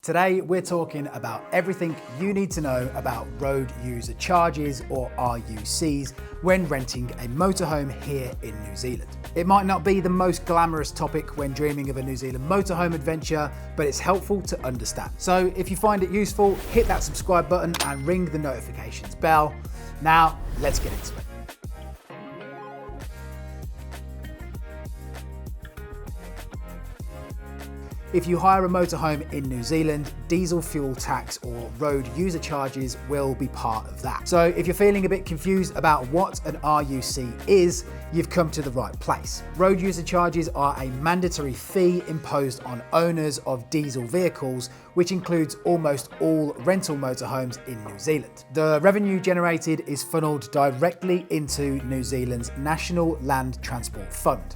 Today we're talking about everything you need to know about road user charges, or RUCs, when renting a motorhome here in New Zealand. It might not be the most glamorous topic when dreaming of a New Zealand motorhome adventure, but it's helpful to understand. So if you find it useful, hit that subscribe button and ring the notifications bell. Now, let's get into it. If you hire a motorhome in New Zealand, diesel fuel tax or road user charges will be part of that. So if you're feeling a bit confused about what an RUC is, you've come to the right place. Road user charges are a mandatory fee imposed on owners of diesel vehicles, which includes almost all rental motorhomes in New Zealand. The revenue generated is funneled directly into New Zealand's National Land Transport Fund.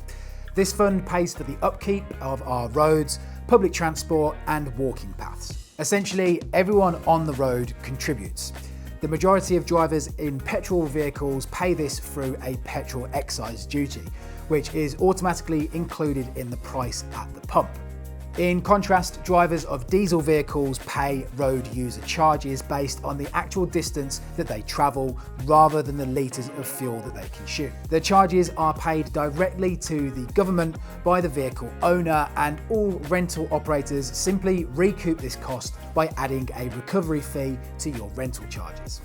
This fund pays for the upkeep of our roads, public transport and walking paths. Essentially, everyone on the road contributes. The majority of drivers in petrol vehicles pay this through a petrol excise duty, which is automatically included in the price at the pump. In contrast, drivers of diesel vehicles pay road user charges based on the actual distance that they travel rather than the litres of fuel that they consume. The charges are paid directly to the government by the vehicle owner, and all rental operators simply recoup this cost by adding a recovery fee to your rental charges.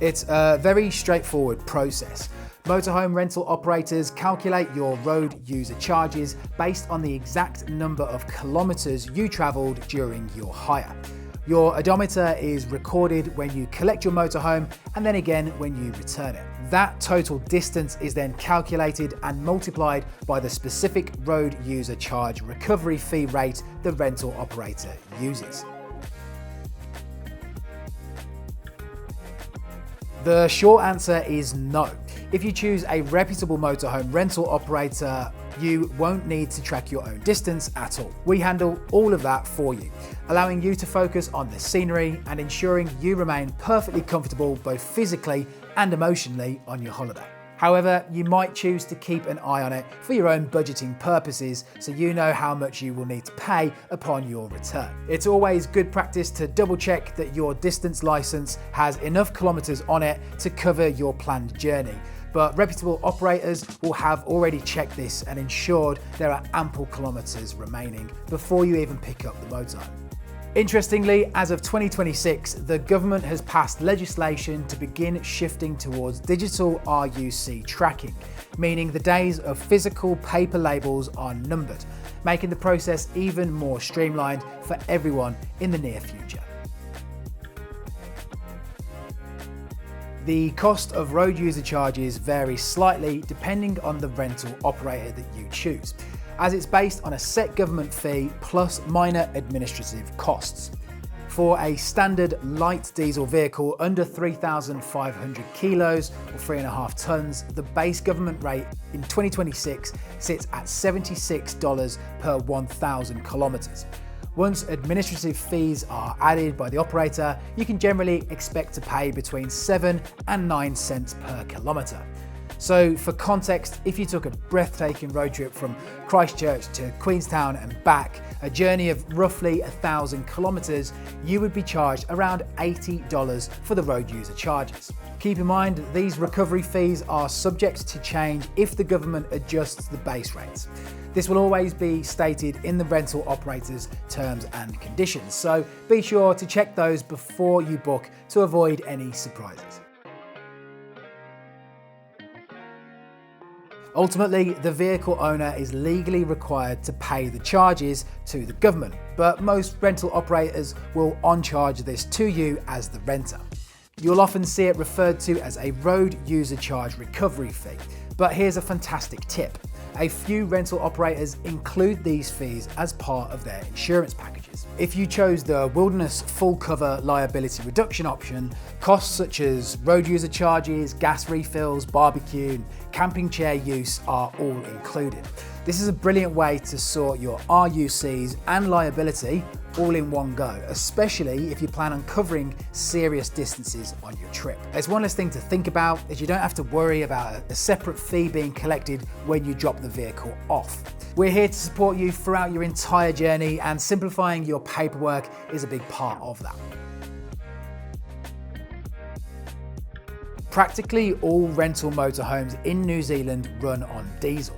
It's a very straightforward process. Motorhome rental operators calculate your road user charges based on the exact number of kilometres you travelled during your hire. Your odometer is recorded when you collect your motorhome and then again when you return it. That total distance is then calculated and multiplied by the specific road user charge recovery fee rate the rental operator uses. The short answer is no. If you choose a reputable motorhome rental operator, you won't need to track your own distance at all. We handle all of that for you, allowing you to focus on the scenery and ensuring you remain perfectly comfortable both physically and emotionally on your holiday. However, you might choose to keep an eye on it for your own budgeting purposes, so you know how much you will need to pay upon your return. It's always good practice to double check that your distance license has enough kilometers on it to cover your planned journey. But reputable operators will have already checked this and ensured there are ample kilometers remaining before you even pick up the motorhome. Interestingly, as of 2026, the government has passed legislation to begin shifting towards digital RUC tracking, meaning the days of physical paper labels are numbered, making the process even more streamlined for everyone in the near future. The cost of road user charges varies slightly depending on the rental operator that you choose, as it's based on a set government fee plus minor administrative costs. For a standard light diesel vehicle under 3,500 kilos or 3.5 tons, the base government rate in 2026 sits at $76 per 1,000 kilometers. Once administrative fees are added by the operator, you can generally expect to pay between 7 and 9 cents per kilometre. So for context, if you took a breathtaking road trip from Christchurch to Queenstown and back, a journey of roughly 1,000 kilometres, you would be charged around $80 for the road user charges. Keep in mind, these recovery fees are subject to change if the government adjusts the base rates. This will always be stated in the rental operator's terms and conditions, so be sure to check those before you book to avoid any surprises. Ultimately, the vehicle owner is legally required to pay the charges to the government, but most rental operators will on-charge this to you as the renter. You'll often see it referred to as a road user charge recovery fee, but here's a fantastic tip. A few rental operators include these fees as part of their insurance packages. If you chose the Wilderness full cover liability reduction option, costs such as road user charges, gas refills, barbecue, and camping chair use are all included. This is a brilliant way to sort your RUCs and liability all in one go, especially if you plan on covering serious distances on your trip. There's one less thing to think about, as you don't have to worry about a separate fee being collected when you drop the vehicle off. We're here to support you throughout your entire journey, and simplifying your paperwork is a big part of that. Practically all rental motorhomes in New Zealand run on diesel.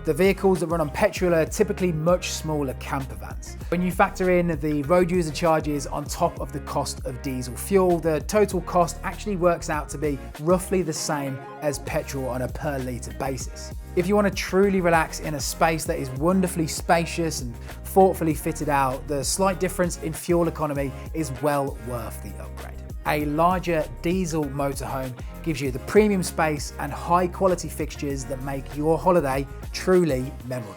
The vehicles that run on petrol are typically much smaller campervans. When you factor in the road user charges on top of the cost of diesel fuel, the total cost actually works out to be roughly the same as petrol on a per litre basis. If you want to truly relax in a space that is wonderfully spacious and thoughtfully fitted out, the slight difference in fuel economy is well worth the upgrade. A larger diesel motorhome gives you the premium space and high quality fixtures that make your holiday truly memorable.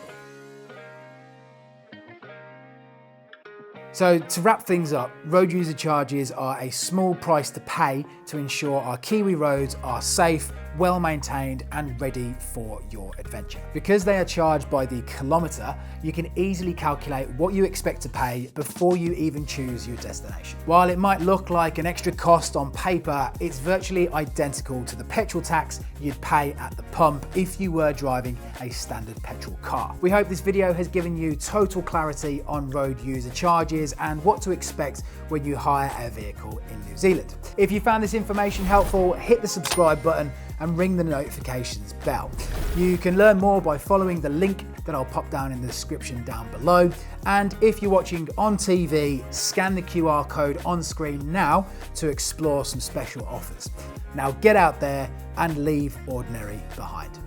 So to wrap things up, road user charges are a small price to pay to ensure our Kiwi roads are safe, well maintained and ready for your adventure. Because they are charged by the kilometer, you can easily calculate what you expect to pay before you even choose your destination. While it might look like an extra cost on paper, it's virtually identical to the petrol tax you'd pay at the pump if you were driving a standard petrol car. We hope this video has given you total clarity on road user charges and what to expect when you hire a vehicle in New Zealand. If you found this information helpful, hit the subscribe button and ring the notifications bell. You can learn more by following the link that I'll pop down in the description down below. And if you're watching on TV, scan the QR code on screen now to explore some special offers. Now get out there and leave ordinary behind.